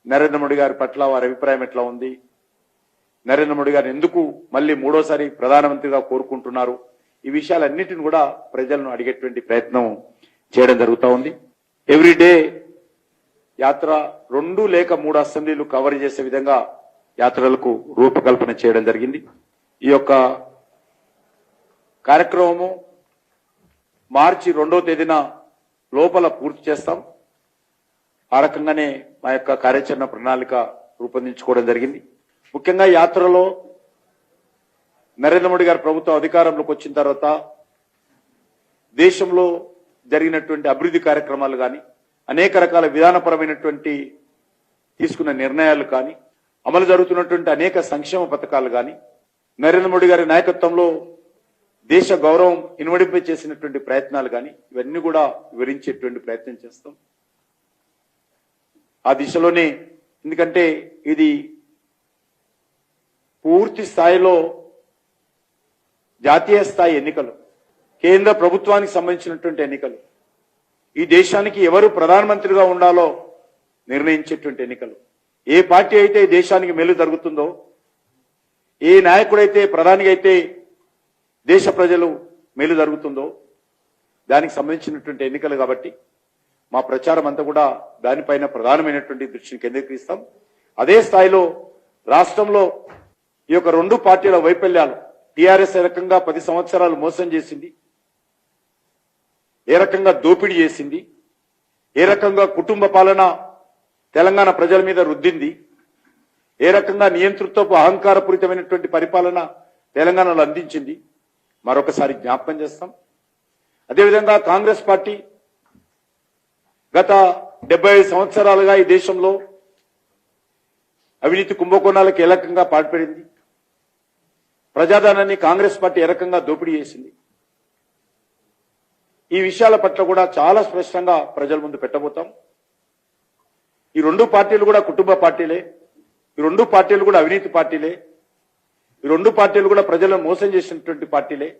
నరేంద్ర మోడీ గారి పట్ల వారి అభిప్రాయం ఎట్లా ఉంది, నరేంద్ర మోడీ గారిని ఎందుకు మళ్ళీ మూడోసారి ప్రధానమంత్రిగా కోరుకుంటున్నారు, ఈ విషయాలన్నిటిని కూడా ప్రజలను అడిగేటువంటి ప్రయత్నం చేయడం జరుగుతూ ఉంది. ఎవ్రీడే యాత్ర 2 లేక 3 అసెంబ్లీలు కవర్ చేసే విధంగా యాత్రలకు రూపకల్పన చేయడం జరిగింది. ఈ యొక్క కార్యక్రమము మార్చి 2వ తేదీన లోపల పూర్తి చేస్తాం. ఆ రకంగానే మా యొక్క కార్యాచరణ ప్రణాళిక రూపొందించుకోవడం జరిగింది. ముఖ్యంగా యాత్రలో నరేంద్ర మోడీ గారి ప్రభుత్వం అధికారంలోకి వచ్చిన తర్వాత దేశంలో జరిగినటువంటి అభివృద్ధి కార్యక్రమాలు కానీ, అనేక రకాల విధానపరమైనటువంటి తీసుకున్న నిర్ణయాలు కానీ, అమలు జరుగుతున్నటువంటి అనేక సంక్షేమ పథకాలు కానీ, నరేంద్ర మోడీ గారి నాయకత్వంలో దేశ గౌరవం ఇనుమడింపై చేసినటువంటి ప్రయత్నాలు కానీ, ఇవన్నీ కూడా వివరించేటువంటి ప్రయత్నం చేస్తాం. ఆ దిశలోనే, ఎందుకంటే ఇది పూర్తి స్థాయిలో జాతీయ స్థాయి ఎన్నికలు, కేంద్ర ప్రభుత్వానికి సంబంధించినటువంటి ఎన్నికలు, ఈ దేశానికి ఎవరు ప్రధానమంత్రిగా ఉండాలో నిర్ణయించేటువంటి ఎన్నికలు. ఏ పార్టీ అయితే దేశానికి మేలు జరుగుతుందో, ఏ నాయకుడైతే ప్రధానిగా అయితే దేశ ప్రజలు మేలు జరుగుతుందో దానికి సంబంధించినటువంటి ఎన్నికలు కాబట్టి మా ప్రచారం అంతా కూడా దానిపైన ప్రధానమైనటువంటి దృష్టిని కేంద్రీకరిస్తాం. అదే స్థాయిలో రాష్ట్రంలో ఈ యొక్క 2 పార్టీల వైఫల్యాలు, టీఆర్ఎస్ ఏ రకంగా 10 సంవత్సరాలు మోసం చేసింది, ఏ రకంగా దోపిడీ చేసింది, ఏ రకంగా కుటుంబ పాలన తెలంగాణ ప్రజల మీద రుద్దింది, ఏ రకంగా నియంతృత్వపు అహంకారపూరితమైనటువంటి పరిపాలన తెలంగాణలో అందించింది మరొకసారి జ్ఞాపకం చేస్తాం. అదేవిధంగా కాంగ్రెస్ పార్టీ గత 75 సంవత్సరాలుగా ఈ దేశంలో అవినీతి కుంభకోణాలకు ఏ రకంగా పాల్పడింది, ప్రజాధనాన్ని కాంగ్రెస్ పార్టీ ఏ రకంగా దోపిడీ చేసింది, ఈ విషయాల పట్ల కూడా చాలా స్పష్టంగా ప్రజల ముందు పెట్టబోతాం. ఈ 2 పార్టీలు కూడా కుటుంబ పార్టీలే, ఈ 2 పార్టీలు కూడా అవినీతి పార్టీలే, ఈ 2 పార్టీలు కూడా ప్రజలను మోసం చేసినటువంటి పార్టీలే.